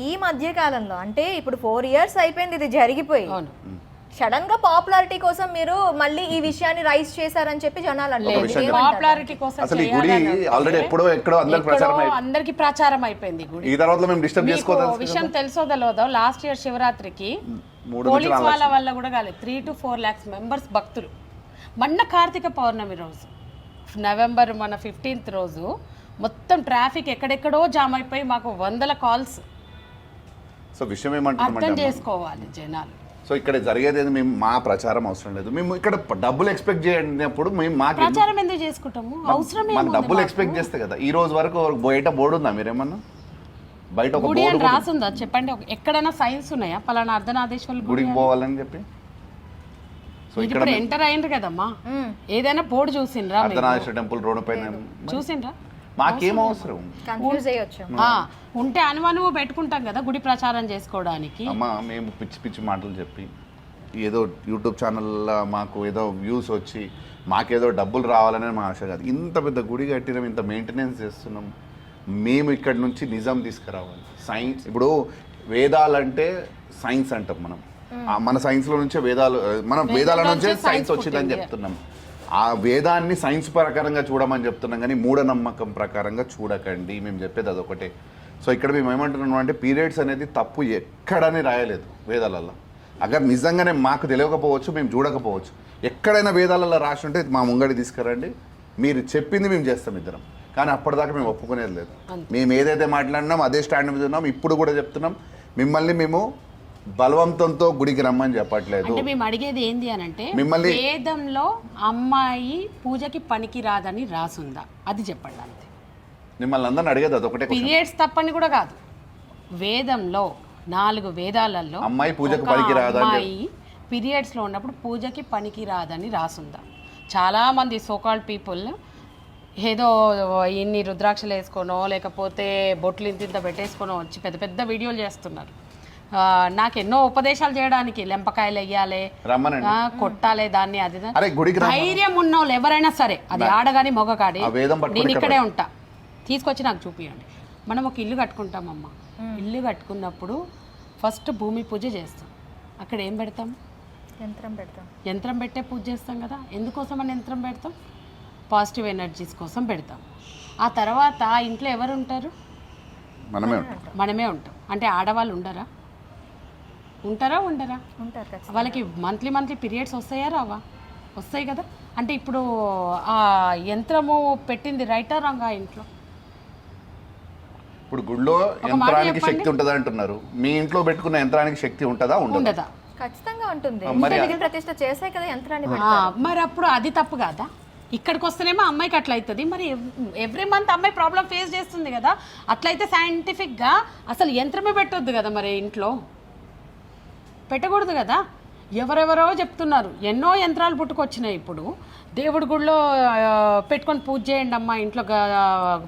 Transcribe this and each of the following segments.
ఈ మధ్య కాలంలో అంటే ఇప్పుడు 4 years అయిపోయింది ఇది జరిగిపోయి, సడన్ గా పాపులారిటీ కోసం మీరు మళ్ళీ ఈ విషయాన్ని రైజ్ చేశారని చెప్పి జనాలు అంటారు. పాపులారిటీ కోసం అసలు ఈ గుడి ఆల్రెడీ ఎక్కడో అందరికి ప్రచారం అయిపోయింది గుడి. ఈ తర్వాత మేము డిస్టర్బ్ చేసుకోవాలి. విషయం తెలుసో తెలియదో లాస్ట్ ఇయర్ శివరాత్రికి పోలీస్ వాళ్ళ వల్ల కూడా కాలేదు 3 to 4 lakhs మెంబర్స్ భక్తులు. మొన్న కార్తీక పౌర్ణమి రోజు నవంబర్ 15th రోజు మొత్తం ట్రాఫిక్ ఎక్కడెక్కడో జామ్ అయిపోయి మాకు 100 calls. సో విషయం ఏమంటున్నామంటే అర్థం చేసుకోవాలి జనాలు. సో ఇక్కడ జరిగేది మేము మా ప్రచారం అవసరం లేదు, మేము ఇక్కడ డబ్బులు ఎక్స్పెక్ట్ చేయనప్పుడు మేము మాకు ప్రచారం ఎందుకు చేసుకుంటాము, అవసరం మాకు డబ్బులు ఎక్స్పెక్ట్ చేస్తే కదా. ఈ రోజు వరకు బయట బోర్డు ఉందా మీరేమన్నా? బయట ఒక గుడి బోర్డు రాసుందా చెప్పండి, ఎక్కడైనా సైన్స్ ఉన్నాయా పలానా అర్ధనాదేశ్వరుల గుడికి పోవాలని చెప్పి? సో ఇక్కడ ఇప్పుడు ఎంటర్ అయ్యిండ్రు కదమ్మా, ఏదైనా బోర్డు చూసిండ్రా, అర్ధనాదేశ్వర టెంపుల్ రోడ్డు పైన చూసిండ్రా? మాకేం అవసరం? కన్ఫ్యూజ్ అయ్యొచ్చు. ఉంటే అనుమానం పెట్టుకుంటాం కదా గుడి ప్రచారం చేసుకోవడానికి. అమ్మ మేము పిచ్చి పిచ్చి మాటలు చెప్పి ఏదో యూట్యూబ్ ఛానల్లో మాకు ఏదో వ్యూస్ వచ్చి మాకేదో డబ్బులు రావాలనే మా ఆశ కాదు. ఇంత పెద్ద గుడి కట్టినాం, ఇంత మెయింటెనెన్స్ చేస్తున్నాం, మేము ఇక్కడ నుంచి నిజం తీసుకురావాలి. సైన్స్ ఇప్పుడు వేదాలంటే సైన్స్ అంటాం మనం, మన సైన్స్లో నుంచే వేదాలు, మనం వేదాల నుంచే సైన్స్ వచ్చిందని చెప్తున్నాం. ఆ వేదాన్ని సైన్స్ ప్రకారంగా చూడమని చెప్తున్నాం, కానీ మూఢనమ్మకం ప్రకారంగా చూడకండి. మేము చెప్పేది అదొకటే. సో ఇక్కడ మేము ఏమంటున్నాం అంటే పీరియడ్స్ అనేది తప్పు ఎక్కడని రాయలేదు వేదాలలో. అగర్ నిజంగానే మాకు తెలియకపోవచ్చు, మేము చూడకపోవచ్చు, ఎక్కడైనా వేదాలలో రాసి ఉంటే మా ముంగడి తీసుకురండి, మీరు చెప్పింది మేము చేస్తాం ఇద్దరం. కానీ అప్పటిదాకా మేము ఒప్పుకునేది లేదు. మేము ఏదైతే మాట్లాడినాం అదే స్టాండ్ మీద ఉన్నాం. ఇప్పుడు కూడా చెప్తున్నాం, మిమ్మల్ని మేము బలవంతంతో గుడికి రమ్మని చెప్పట్లేదు. అంటే మేము అడిగేది ఏంది అని అంటే మిమ్మల్ని వేదంలో అమ్మాయి పూజకి పనికి రాదని రాసుందా అది చెప్పండి అంతే. మిమ్మల్ని అందరిని అడిగేది అదొకటే. పీరియడ్స్ తప్పని కూడా కాదు, వేదంలో 4 వేదాలలో అమ్మాయి పూజకి పనికి రాదని, అమ్మాయి పీరియడ్స్ లో ఉన్నప్పుడు పూజకి పనికి రాదని రాసుందా? చాలా మంది సోకాల్డ్ పీపుల్ ఏదో ఇన్ని రుద్రాక్షలు వేసుకోనో లేకపోతే బొట్లు ఇంత పెట్టేసుకోనో వచ్చి పెద్ద పెద్ద వీడియోలు చేస్తున్నారు. నాకు ఎన్నో ఉపదేశాలు చేయడానికి, లెంపకాయలు వెయ్యాలి, కొట్టాలి దాన్ని, అది ధైర్యం ఉన్న వాళ్ళు ఎవరైనా సరే, అది ఆడగాని మొగగాడి, నేను ఇక్కడే ఉంటా, తీసుకొచ్చి నాకు చూపియండి. మనం ఒక ఇల్లు కట్టుకుంటామమ్మా, ఇల్లు కట్టుకున్నప్పుడు ఫస్ట్ భూమి పూజ చేస్తాం. అక్కడ ఏం పెడతాం? యంత్రం పెడతాం. యంత్రం పెట్టే పూజ చేస్తాం కదా. ఎందుకోసం అని యంత్రం పెడతాం? పాజిటివ్ ఎనర్జీస్ కోసం పెడతాం. ఆ తర్వాత ఇంట్లో ఎవరు ఉంటారు? మనమే ఉంటాం. అంటే ఆడవాళ్ళు ఉండరా? ఉంటారా? ఉండరా? వాళ్ళకి మంత్లీ పీరియడ్స్ వస్తాయా రావా? వస్తాయి కదా. అంటే ఇప్పుడు ఆ యంత్రము పెట్టింది రైటా రాంగా ఇంట్లో? ఇప్పుడు గుడిలో యంత్రానికి శక్తి ఉంటుందా అంటున్నారు, మీ ఇంట్లో పెట్టుకున్న యంత్రానికి శక్తి ఉంటుందా? ఉండదా? ఖచ్చితంగా ఉంటుంది. ప్రతిష్ఠ చేసే కదా యంత్రాన్ని. మరి అప్పుడు అది తప్పు కాదా? ఇక్కడికి వస్తేనేమో అమ్మాయికి అట్లా అవుతుంది. మరి ఎవ్రీ మంత్ అమ్మాయి ప్రాబ్లం ఫేస్ చేస్తుంది కదా. అట్లయితే సైంటిఫిక్గా అసలు యంత్రమే పెట్టొద్దు కదా, మరి ఇంట్లో పెట్టకూడదు కదా. ఎవరెవరో చెప్తున్నారు, ఎన్నో యంత్రాలు పుట్టుకొచ్చినాయి. ఇప్పుడు దేవుడి గుడిలో పెట్టుకొని పూజ చేయండి అమ్మా, ఇంట్లో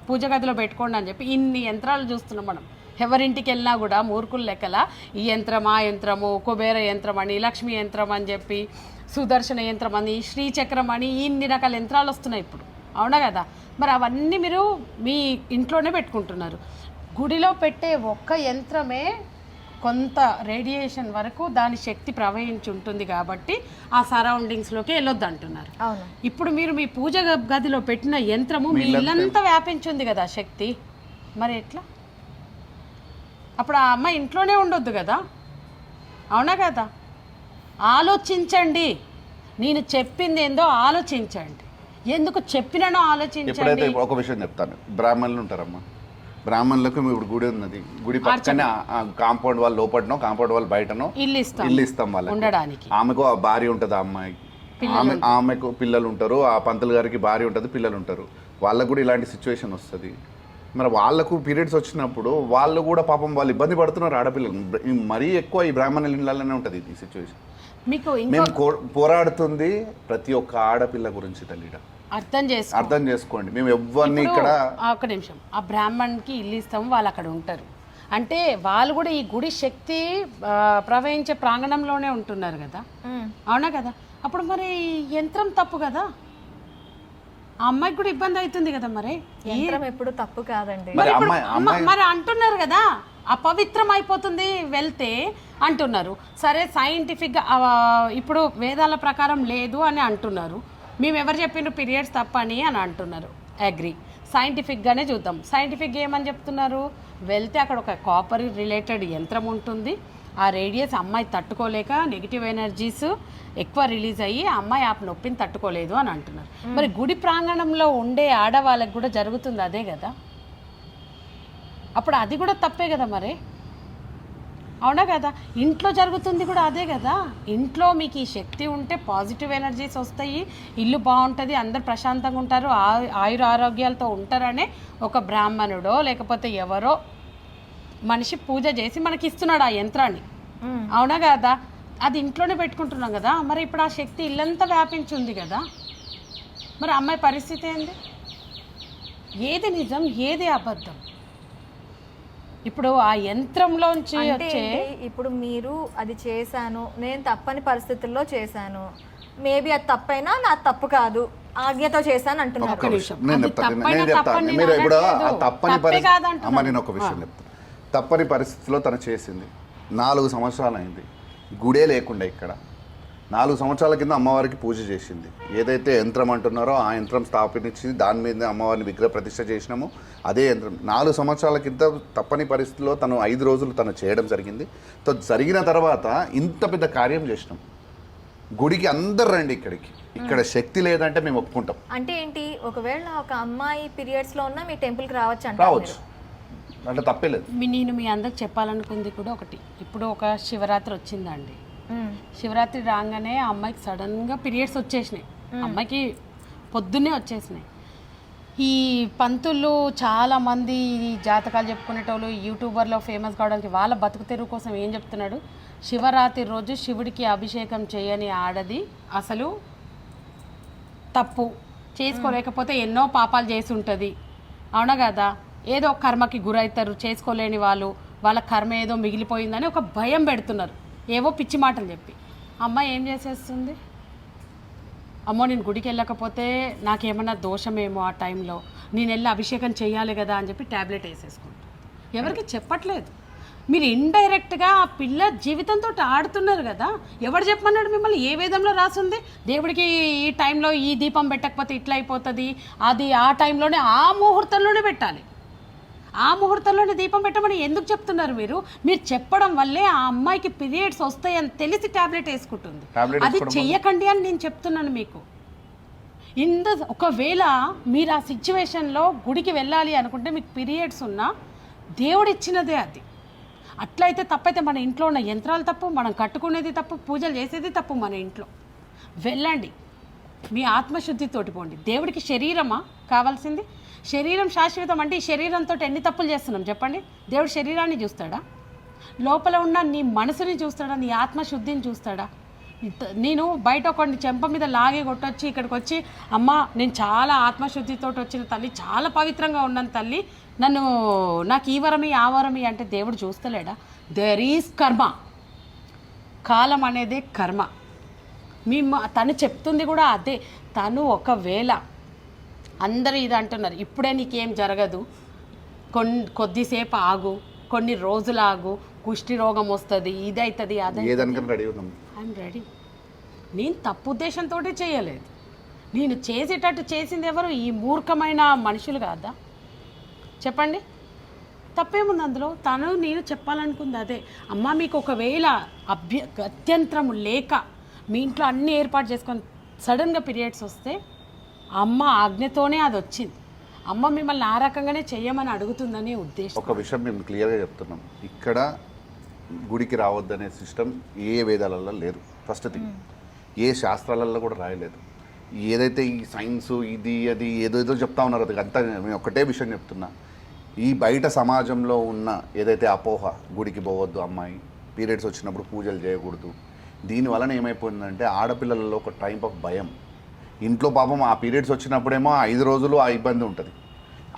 పూజ గదిలో పెట్టుకోండి అని చెప్పి ఇన్ని యంత్రాలు చూస్తున్నాం మనం. ఎవరింటికి వెళ్ళినా కూడా మూర్ఖులు లెక్కల ఈ యంత్రం, ఆ యంత్రము, కుబేర యంత్రం అని, లక్ష్మీ యంత్రం అని చెప్పి, సుదర్శన యంత్రం అని, శ్రీచక్రం అని, ఇన్ని రకాల యంత్రాలు వస్తున్నాయి ఇప్పుడు, అవునా కదా. మరి అవన్నీ మీరు మీ ఇంట్లోనే పెట్టుకుంటున్నారు. గుడిలో పెట్టే ఒక్క యంత్రమే కొంత రేడియేషన్ వరకు దాని శక్తి ప్రవహించి ఉంటుంది కాబట్టి ఆ సరౌండింగ్స్లోకి వెళ్ళొద్దు అంటున్నారు. ఇప్పుడు మీరు మీ పూజ గదిలో పెట్టిన యంత్రము మీ ఇల్లంతా వ్యాపించింది కదా శక్తి, మరి ఎట్లా? అప్పుడు ఆ అమ్మాయి ఇంట్లోనే ఉండొద్దు కదా, అవునా కదా. ఆలోచించండి, నేను చెప్పింది ఏందో ఆలోచించండి, ఎందుకు చెప్పినానో ఆలోచించండి. ఒక విషయం చెప్తాను, బ్రాహ్మణులు ఉంటారమ్మా, బ్రాహ్మణులకు ఇప్పుడు గుడి ఉన్నది, గుడి పక్కనే కాంపౌండ్ వాళ్ళు లోపలనో కాంపౌండ్ వాళ్ళు బయటనో ఇల్లు ఇస్తాం వాళ్ళకి ఉండడానికి. ఆమెకు ఆ భార్య ఉంటుంది, ఆ అమ్మాయికి ఆమెకు పిల్లలు ఉంటారు, ఆ పంతులు గారికి భార్య ఉంటుంది, పిల్లలు ఉంటారు. వాళ్ళకు కూడా ఇలాంటి సిచ్యువేషన్ వస్తుంది. మరి వాళ్ళకు పీరియడ్స్ వచ్చినప్పుడు వాళ్ళు కూడా పాపం వాళ్ళు ఇబ్బంది పడుతున్నారు. ఆడపిల్లలు మరీ ఎక్కువ ఈ బ్రాహ్మణుల ఇళ్ళలోనే ఉంటుంది ఈ సిచ్యువేషన్. మేము పోరాడుతుంది ప్రతి ఒక్క ఆడపిల్ల గురించి తల్లిడ, అర్థం చేసుకోండి. మేము ఎవరిని ఇక్కడ ఒక నిమిషం, ఆ బ్రాహ్మణ్కి ఇల్లు ఇస్తాము, వాళ్ళు అక్కడ ఉంటారు అంటే వాళ్ళు కూడా ఈ గుడి శక్తి ప్రవహించే ప్రాంగణంలోనే ఉంటున్నారు కదా, అవునా కదా. అప్పుడు మరి యంత్రం తప్పు కదా, ఆ అమ్మాయికి కూడా ఇబ్బంది అవుతుంది కదా. మరి యంత్రం ఎప్పుడు తప్పు కాదండి. మరి అంటున్నారు కదా, అపవిత్రం అయిపోతుంది వెళ్తే అంటున్నారు. సరే సైంటిఫిక్గా ఇప్పుడు వేదాల ప్రకారం లేదు అని అంటున్నారు. మేము ఎవరు చెప్పిండ్రు పీరియడ్స్ తప్పని అని అంటున్నారు. అగ్రి. సైంటిఫిక్గానే చూద్దాం. సైంటిఫిక్గా ఏమని చెప్తున్నారు, వెళ్తే అక్కడ ఒక కాపర్ రిలేటెడ్ యంత్రం ఉంటుంది. ఆ రేడియస్ అమ్మాయి తట్టుకోలేక నెగిటివ్ ఎనర్జీస్ ఎక్కువ రిలీజ్ అయ్యి ఆ అమ్మాయి ఆ నొప్పిని తట్టుకోలేదు అని అంటున్నారు. మరి గుడి ప్రాంగణంలో ఉండే ఆడవాళ్ళకి కూడా జరుగుతుంది అదే కదా, అప్పుడు అది కూడా తప్పే కదా మరి, అవునా కదా? ఇంట్లో జరుగుతుంది కూడా అదే కదా. ఇంట్లో మీకు ఈ శక్తి ఉంటే పాజిటివ్ ఎనర్జీస్ వస్తాయి, ఇల్లు బాగుంటుంది, అందరు ప్రశాంతంగా ఉంటారు, ఆయుర ఆరోగ్యాలతో ఉంటారనే ఒక బ్రాహ్మణుడో లేకపోతే ఎవరో మనిషి పూజ చేసి మనకి ఇస్తున్నాడు ఆ యంత్రాన్ని, అవునా కదా? అది ఇంట్లోనే పెట్టుకుంటున్నాం కదా. మరి ఇప్పుడు ఆ శక్తి ఇల్లంతా వ్యాపించింది కదా, మరి అమ్మాయి పరిస్థితి ఏంది? ఏది నిజం ఏది అబద్ధం? ఇప్పుడు ఆ యంత్రంలోంచి వచ్చే ఇప్పుడు మీరు అది చేశాను, నేను తప్పని పరిస్థితుల్లో చేశాను, మేబీ అది తప్పైనా నా తప్పు కాదు, ఆజ్ఞతో చేశాను అంటున్నారు. నేను చెప్తాను. మీరు ఇప్పుడు ఆ తప్పని పరిస్థితి అమ్మ, నేను ఒక విషయం చెప్తాను. తప్పని పరిస్థితిలో తను చేసింది. 4 సంవత్సరాలు అయింది, గుడే లేకుండా ఇక్కడ 4 సంవత్సరాల కింద అమ్మవారికి పూజ చేసింది. ఏదైతే యంత్రం అంటున్నారో ఆ యంత్రం స్థాపించి దాని మీద అమ్మవారిని విగ్రహ ప్రతిష్ఠ చేసినామో అదే యంత్రం 4 సంవత్సరాల కింద తప్పని పరిస్థితిలో తను 5 రోజులు తను చేయడం జరిగింది. జరిగిన తర్వాత ఇంత పెద్ద కార్యం చేసినాం. గుడికి అందరు రండి ఇక్కడికి, ఇక్కడ శక్తి లేదంటే మేము ఒప్పుకుంటాం. అంటే ఏంటి, ఒకవేళ ఒక అమ్మాయి పీరియడ్స్ లో ఉన్నా మీ టెంపుల్కి రావచ్చు రావచ్చు, అంటే తప్పేలేదు. నేను మీ అందరికి చెప్పాలనుకుంది కూడా ఒకటి. ఇప్పుడు ఒక శివరాత్రి వచ్చిందండి, శివరాత్రి రాగానే ఆ అమ్మాయికి సడన్గా పీరియడ్స్ వచ్చేసినాయి. అమ్మాయికి పొద్దున్నే వచ్చేసినాయి. ఈ పంతులు చాలామంది జాతకాలు చెప్పుకునేటోళ్ళు యూట్యూబర్లో ఫేమస్ కావడానికి వాళ్ళ బతుకు తెరువు కోసం ఏం చెప్తున్నాడు, శివరాత్రి రోజు శివుడికి అభిషేకం చేయని ఆడది అసలు తప్పు, చేసుకోలేకపోతే ఎన్నో పాపాలు చేసి ఉంటుంది, అవునా కదా? ఏదో కర్మకి గురవుతారు చేసుకోలేని వాళ్ళు, వాళ్ళ కర్మ ఏదో మిగిలిపోయిందని ఒక భయం పెడుతున్నారు ఏవో పిచ్చి మాటలు చెప్పి. అమ్మాయి ఏం చేసేస్తుంది, అమ్మో నేను గుడికి వెళ్ళకపోతే నాకేమన్నా దోషమేమో ఆ టైంలో, నేను వెళ్ళి అభిషేకం చేయాలి కదా అని చెప్పి ట్యాబ్లెట్ వేసేసుకుంటాను. ఎవరికి చెప్పట్లేదు. మీరు ఇండైరెక్ట్గా ఆ పిల్ల జీవితంతో ఆడుతున్నారు కదా. ఎవరు చెప్పమన్నాడు మిమ్మల్ని? ఏ వేదంలో రాసుంది దేవుడికి ఈ టైంలో ఈ దీపం పెట్టకపోతే ఇట్లా అయిపోతుంది, అది ఆ టైంలోనే ఆ ముహూర్తంలోనే పెట్టాలి, ఆ ముహూర్తంలోనే దీపం పెట్టమని ఎందుకు చెప్తున్నారు మీరు? మీరు చెప్పడం వల్లే ఆ అమ్మాయికి పీరియడ్స్ వస్తాయని తెలిసి ట్యాబ్లెట్ వేసుకుంటుంది. అది చెయ్యకండి అని నేను చెప్తున్నాను మీకు. ఒకవేళ మీరు ఆ సిచ్యువేషన్లో గుడికి వెళ్ళాలి అనుకుంటే మీకు పీరియడ్స్ ఉన్నా దేవుడు ఇచ్చినదే అది. అట్లయితే తప్పైతే మన ఇంట్లో ఉన్న యంత్రాలు తప్పు, మనం కట్టుకునేది తప్పు, పూజలు చేసేది తప్పు. మన ఇంట్లో వెళ్ళండి, మీ ఆత్మశుద్ధితోటి పోండి. దేవుడికి శరీరమా కావాల్సింది? శరీరం శాశ్వతం అంటే ఈ శరీరంతో ఎన్ని తప్పులు చేస్తున్నాం చెప్పండి? దేవుడు శరీరాన్ని చూస్తాడా? లోపల ఉన్న నీ మనసుని చూస్తాడా? నీ ఆత్మశుద్ధిని చూస్తాడా? నేను బయట ఒకటి చెంప మీద లాగే కొట్టొచ్చి ఇక్కడికి వచ్చి అమ్మ నేను చాలా ఆత్మశుద్ధితో వచ్చిన తల్లి, చాలా పవిత్రంగా ఉన్నాను తల్లి, నాకు ఈ వరమి ఆ వరమి అంటే దేవుడు చూస్తలేడా? దేర్ ఈజ్ కర్మ. కాలం అనేది కర్మ. తను చెప్తుంది కూడా అదే. తను ఒకవేళ అందరూ ఇది అంటున్నారు, ఇప్పుడే నీకేం జరగదు, కొద్దిసేపు ఆగు, కొన్ని రోజులు ఆగు, కుష్టి రోగం వస్తుంది, ఇది అవుతుంది, అదే. I'm ready. నేను తప్పు ఉద్దేశంతో చేయలేదు. నేను చేసేటట్టు చేసింది ఎవరు? ఈ మూర్ఖమైన మనుషులు కాదా చెప్పండి? తప్పేముంది అందులో? నేను చెప్పాలనుకుంది అదే. అమ్మ మీకు ఒకవేళ గత్యంతరము లేక మీ ఇంట్లో అన్నీ ఏర్పాటు చేసుకొని సడన్గా పీరియడ్స్ వస్తే అమ్మ ఆజ్ఞతోనే అది వచ్చింది. అమ్మ మిమ్మల్ని ఆ రకంగానే చెయ్యమని అడుగుతుందనే ఉద్దేశం. ఒక విషయం మేము క్లియర్గా చెప్తున్నాం, ఇక్కడ గుడికి రావద్దనే సిస్టమ్ ఏ వేదాలలో లేదు. ఫస్ట్ థింగ్, ఏ శాస్త్రాలలో కూడా రాయలేదు. ఏదైతే ఈ సైన్స్ ఇది అది ఏదో చెప్తా ఉన్నారు, అది అంతా మేము ఒకటే విషయం చెప్తున్నా. ఈ బయట సమాజంలో ఉన్న ఏదైతే అపోహ, గుడికి పోవద్దు అమ్మాయి, పీరియడ్స్ వచ్చినప్పుడు పూజలు చేయకూడదు, దీనివలన ఏమైపోయిందంటే ఆడపిల్లలలో ఒక టైప్ ఆఫ్ భయం. ఇంట్లో పాపం ఆ పీరియడ్స్ వచ్చినప్పుడేమో 5 రోజులు ఆ ఇబ్బంది ఉంటుంది,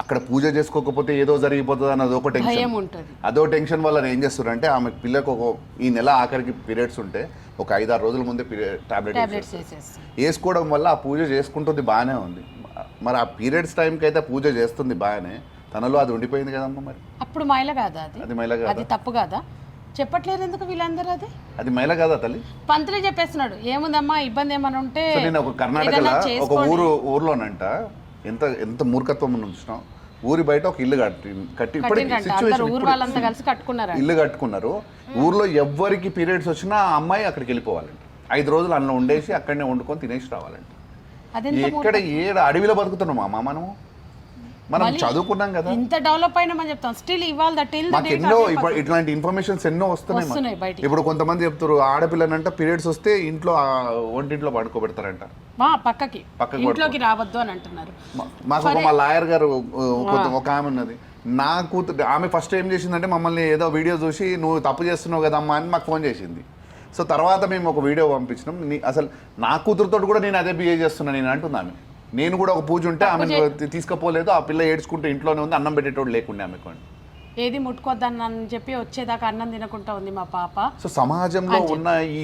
అక్కడ పూజ చేసుకోకపోతే ఏదో జరిగిపోతుంది అని అదొక టెన్షన్ ఉంటుంది. అదో టెన్షన్ వల్ల ఏం చేస్తారంటే ఆమె పిల్లకు ఈ నెల ఆఖరికి పీరియడ్స్ ఉంటే ఒక 5-6 రోజుల ముందే టాబ్లెట్ వేసుకోవడం వల్ల ఆ పూజ చేసుకుంటుంది బాగానే ఉంది. మరి ఆ పీరియడ్స్ టైంకి అయితే పూజ చేస్తుంది బాగానే, తనలో అది ఉండిపోయింది కదమ్మా. మరి అప్పుడు మైల కాదా అది? అది మైల కాదా? అది తప్పు కాదా? చెప్పట్లేరు ఎందుకు వీళ్ళందరూ? అది మైల కాదా తల్లి? పంతులే చెప్పేస్తున్నాడు ఏముందమ్మా ఇబ్బంది ఏమైనా ఉంటే. నేను ఒక కర్ణాటకలో ఒక ఊర్లోనంట ఎంత ఎంత మూర్ఖత్వం చూసినాం. ఊరి బయట ఒక ఇల్లు కట్టి ఊరు వాళ్ళంతా కలిసి కట్టుకున్నారు, ఇల్లు కట్టుకున్నారు. ఊర్లో ఎవ్వరికి పీరియడ్స్ వచ్చినా ఆ అమ్మాయి అక్కడికి వెళ్ళిపోవాలంట. 5 రోజులు అన్నం వండేసి అక్కడనే వండుకొని తినేసి రావాలంట. ఎక్కడ ఏడ అడవిలో బతుకుతున్నాం అమ్మా మనం చదువుకున్నాం కదా. ఇంత డెవలప్ అయినామని చెప్తాం. స్టిల్ ఇవాళ మాకు ఎన్నో ఇట్లాంటి ఇన్ఫర్మేషన్స్ ఎన్నో వస్తున్నాయి బయట. ఇప్పుడు కొంతమంది చెప్తారు ఆడపిల్లనంట పీరియడ్స్ వస్తే ఇంట్లో వంటింట్లో పడుకోబెడతారంట, పక్కకి ఇంట్లోకి రావద్దు అని అంటున్నారు. మాకు మా లాయర్ గారు ఒక ఆమె ఉన్నది, నా కూతురు. ఆమె ఫస్ట్ ఏం చేసిందంటే మమ్మల్ని ఏదో వీడియో చూసి నువ్వు తప్పు చేస్తున్నావు కదమ్మా అని మాకు ఫోన్ చేసింది. సో తర్వాత మేము ఒక వీడియో పంపించినాం. అసలు నా కూతురుతో కూడా నేను అదే బిహేవ్ చేస్తున్నా నేను అంటుంది ఆమె. నేను కూడా ఒక పూజ ఉంటే ఆమె తీసుకుపోలేదు, ఆ పిల్ల ఏడ్చుకుంటే ఇంట్లోనే ఉంది, అన్నం పెట్టేటోడు లేకుండా ఆమెకు. ఏది ముట్టుకోద్దని చెప్పి వచ్చేదాకా అన్నం తినకుండా ఉంది మా పాప. సో సమాజంలో ఉన్న ఈ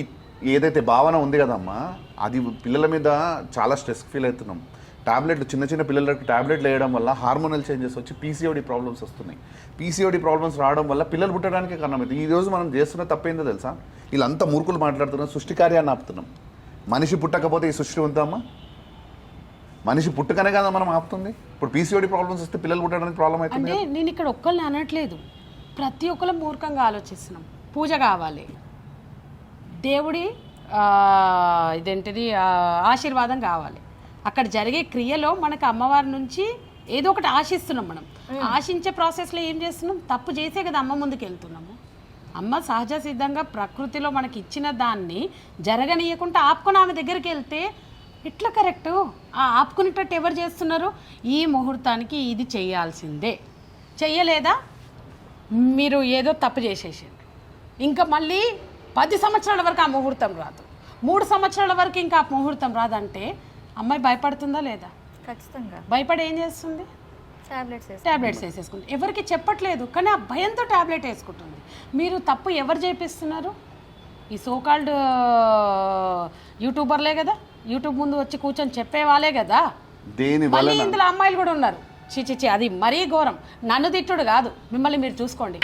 ఏదైతే భావన ఉంది కదమ్మా, అది పిల్లల మీద చాలా స్ట్రెస్ ఫీల్ అవుతున్నాం. టాబ్లెట్లు చిన్న పిల్లలకు టాబ్లెట్లు వేయడం వల్ల హార్మోనల్ చేంజెస్ వచ్చి పీసీఓడి ప్రాబ్లమ్స్ వస్తున్నాయి. పీసీఓడి ప్రాబ్లమ్స్ రావడం వల్ల పిల్లలు పుట్టడానికి కారణమైంది. ఈరోజు మనం చేస్తున్న తప్పేందో తెలుసా? వీళ్ళంతా మూర్ఖులు మాట్లాడుతున్నాం, సృష్టి కార్యాన్ని ఆపుతున్నాం. మనిషి పుట్టకపోతే ఈ సృష్టి ఉందామా? మనిషి పుట్టుకనే కదా మనం ఆపుతుంది. ఇప్పుడు పీసీఓడి ప్రాబ్లమ్స్ వస్తే పిల్లలు పుట్టడానికి ప్రాబ్లం అవుతుంది. అంటే నేను ఇక్కడ ఒక్కళ్ళని అనట్లేదు, ప్రతి ఒక్కరు మూర్ఖంగా ఆలోచిస్తున్నాం. పూజ కావాలి, దేవుడి ఇదేంటిది ఆశీర్వాదం కావాలి. అక్కడ జరిగే క్రియలో మనకు అమ్మవారి నుంచి ఏదో ఒకటి ఆశిస్తున్నాం. మనం ఆశించే ప్రాసెస్లో ఏం చేస్తున్నాం? తప్పు చేసే కదా అమ్మ ముందుకు వెళ్తున్నాము. అమ్మ సహజ సిద్ధంగా ప్రకృతిలో మనకి ఇచ్చిన దాన్ని జరగనీయకుండా ఆపుకొని ఆమె దగ్గరికి వెళ్తే ఇట్లా కరెక్టు. ఆపుకునేటట్టు ఎవరు చేస్తున్నారు? ఈ ముహూర్తానికి ఇది చేయాల్సిందే, చెయ్యలేదా మీరు ఏదో తప్పు చేసేసారు. ఇంకా మళ్ళీ 10 సంవత్సరాల వరకు ఆ ముహూర్తం రాదు, 3 సంవత్సరాల వరకు ఇంకా ఆ ముహూర్తం రాదంటే అమ్మాయి భయపడుతుందా లేదా? ఖచ్చితంగా భయపడి ఏం చేస్తుంది? టాబ్లెట్స్ వేసేసుకుంటుంది. ఎవరికి చెప్పట్లేదు కానీ ఆ భయంతో టాబ్లెట్ వేసుకుంటుంది. మీరు తప్పు ఎవరు చేపిస్తున్నారు? ఈ సోకాల్డ్ యూట్యూబర్లే కదా, యూట్యూబ్ ముందు వచ్చి కూర్చొని చెప్పేవాళ్ళే కదా. మళ్ళీ ఇందులో అమ్మాయిలు కూడా ఉన్నారు. చిచి అది మరీ ఘోరం. నన్ను తిట్టుడు కాదు, మిమ్మల్ని మీరు చూసుకోండి.